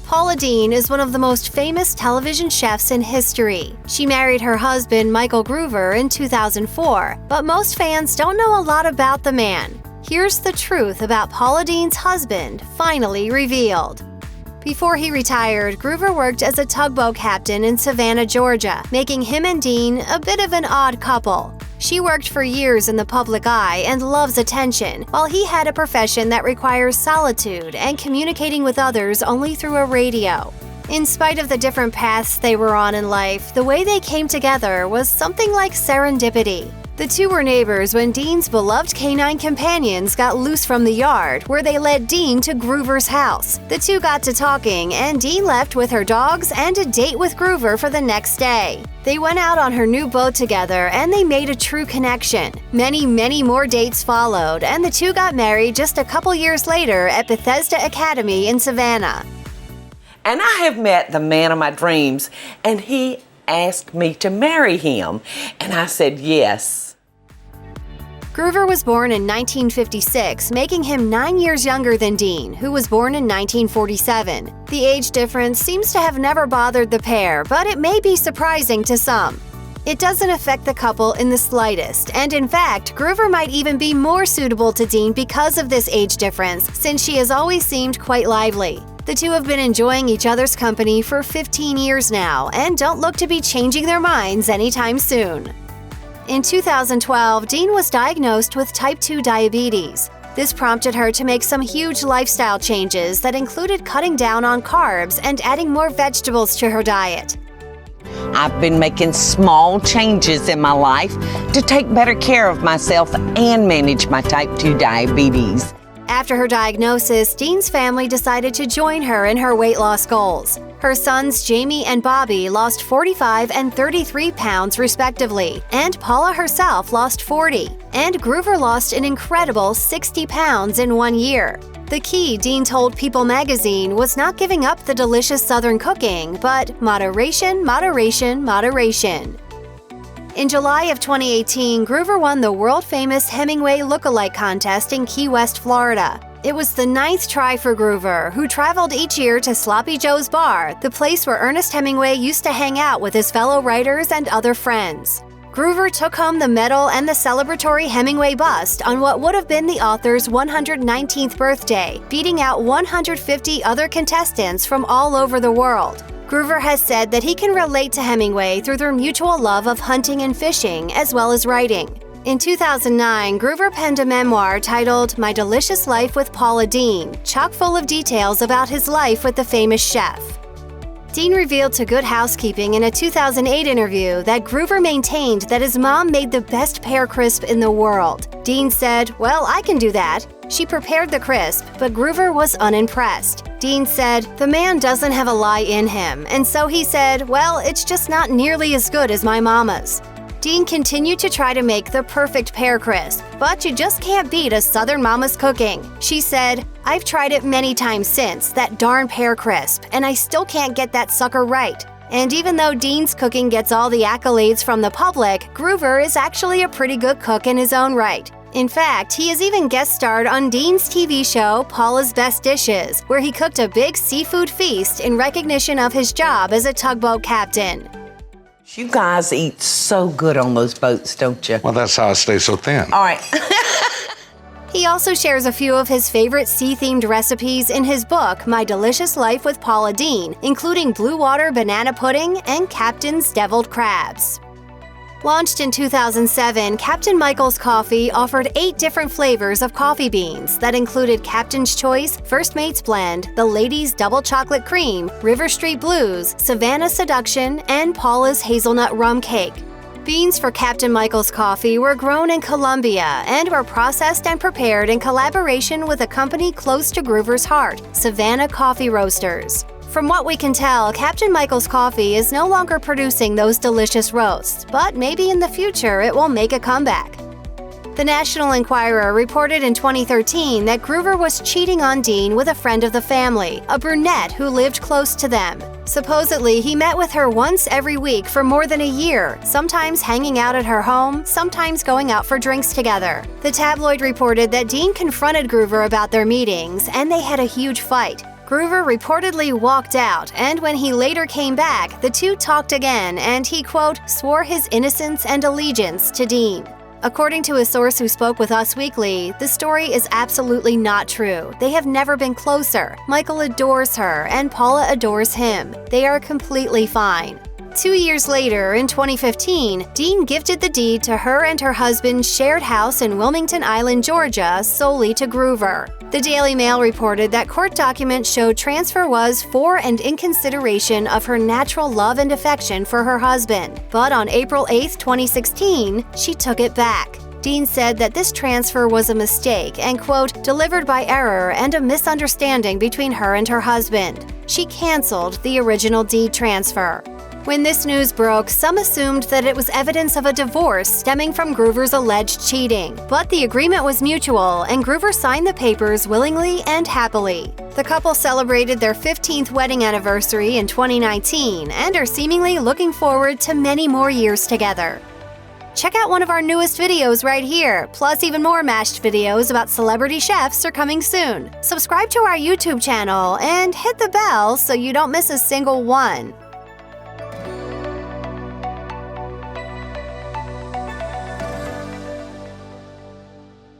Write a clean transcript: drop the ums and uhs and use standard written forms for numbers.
Paula Deen is one of the most famous television chefs in history. She married her husband, Michael Groover, in 2004, but most fans don't know a lot about the man. Here's the truth about Paula Deen's husband, finally revealed. Before he retired, Groover worked as a tugboat captain in Savannah, Georgia, making him and Deen a bit of an odd couple. She worked for years in the public eye and loves attention, while he had a profession that requires solitude and communicating with others only through a radio. In spite of the different paths they were on in life, the way they came together was something like serendipity. The two were neighbors when Deen's beloved canine companions got loose from the yard, where they led Deen to Groover's house. The two got to talking, and Deen left with her dogs and a date with Groover for the next day. They went out on her new boat together, and they made a true connection. Many more dates followed, and the two got married just a couple years later at Bethesda Academy in Savannah. And I have met the man of my dreams, and he asked me to marry him, and I said yes. Groover was born in 1956, making him 9 years younger than Deen, who was born in 1947. The age difference seems to have never bothered the pair, but it may be surprising to some. It doesn't affect the couple in the slightest, and in fact, Groover might even be more suitable to Deen because of this age difference, since she has always seemed quite lively. The two have been enjoying each other's company for 15 years now, and don't look to be changing their minds anytime soon. In 2012, Deen was diagnosed with type 2 diabetes. This prompted her to make some huge lifestyle changes that included cutting down on carbs and adding more vegetables to her diet. I've been making small changes in my life to take better care of myself and manage my type 2 diabetes. After her diagnosis, Deen's family decided to join her in her weight loss goals. Her sons Jamie and Bobby lost 45 and 33 pounds respectively, and Paula herself lost 40. And Groover lost an incredible 60 pounds in 1 year. The key, Deen told People magazine, was not giving up the delicious Southern cooking, but moderation, moderation, moderation. In July of 2018, Groover won the world-famous Hemingway lookalike contest in Key West, Florida. It was the 9th try for Groover, who traveled each year to Sloppy Joe's Bar, the place where Ernest Hemingway used to hang out with his fellow writers and other friends. Groover took home the medal and the celebratory Hemingway bust on what would have been the author's 119th birthday, beating out 150 other contestants from all over the world. Groover has said that he can relate to Hemingway through their mutual love of hunting and fishing, as well as writing. In 2009, Groover penned a memoir titled My Delicious Life with Paula Deen, chock full of details about his life with the famous chef. Deen revealed to Good Housekeeping in a 2008 interview that Groover maintained that his mom made the best pear crisp in the world. Deen said, "Well, I can do that." She prepared the crisp, but Groover was unimpressed. Deen said, "The man doesn't have a lie in him," and so he said, "Well, it's just not nearly as good as my mama's." Deen continued to try to make the perfect pear crisp, but you just can't beat a Southern mama's cooking. She said, "I've tried it many times since, that darn pear crisp, and I still can't get that sucker right." And even though Deen's cooking gets all the accolades from the public, Groover is actually a pretty good cook in his own right. In fact, he has even guest starred on Deen's TV show, Paula's Best Dishes, where he cooked a big seafood feast in recognition of his job as a tugboat captain. You guys eat so good on those boats, don't you? Well, that's how I stay so thin. All right. He also shares a few of his favorite sea-themed recipes in his book, My Delicious Life with Paula Deen, including blue water banana pudding and Captain's deviled crabs. Launched in 2007, Captain Michael's Coffee offered 8 different flavors of coffee beans that included Captain's Choice, First Mate's Blend, the Ladies Double Chocolate Cream, River Street Blues, Savannah Seduction, and Paula's Hazelnut Rum Cake. Beans for Captain Michael's Coffee were grown in Colombia and were processed and prepared in collaboration with a company close to Groover's heart, Savannah Coffee Roasters. From what we can tell, Captain Michael's Coffee is no longer producing those delicious roasts, but maybe in the future it will make a comeback. The National Enquirer reported in 2013 that Groover was cheating on Deen with a friend of the family, a brunette who lived close to them. Supposedly, he met with her once every week for more than a year, sometimes hanging out at her home, sometimes going out for drinks together. The tabloid reported that Deen confronted Groover about their meetings, and they had a huge fight. Groover reportedly walked out, and when he later came back, the two talked again and he, quote, swore his innocence and allegiance to Deen. According to a source who spoke with Us Weekly, the story is absolutely not true. They have never been closer. Michael adores her, and Paula adores him. They are completely fine. 2 years later, in 2015, Deen gifted the deed to her and her husband's shared house in Wilmington Island, Georgia, solely to Groover. The Daily Mail reported that court documents showed transfer was for and in consideration of her natural love and affection for her husband. But on April 8, 2016, she took it back. Deen said that this transfer was a mistake and, quote, delivered by error and a misunderstanding between her and her husband. She canceled the original deed transfer. When this news broke, some assumed that it was evidence of a divorce stemming from Groover's alleged cheating. But the agreement was mutual, and Groover signed the papers willingly and happily. The couple celebrated their 15th wedding anniversary in 2019 and are seemingly looking forward to many more years together. Check out one of our newest videos right here, plus even more mashed videos about celebrity chefs are coming soon. Subscribe to our YouTube channel and hit the bell so you don't miss a single one.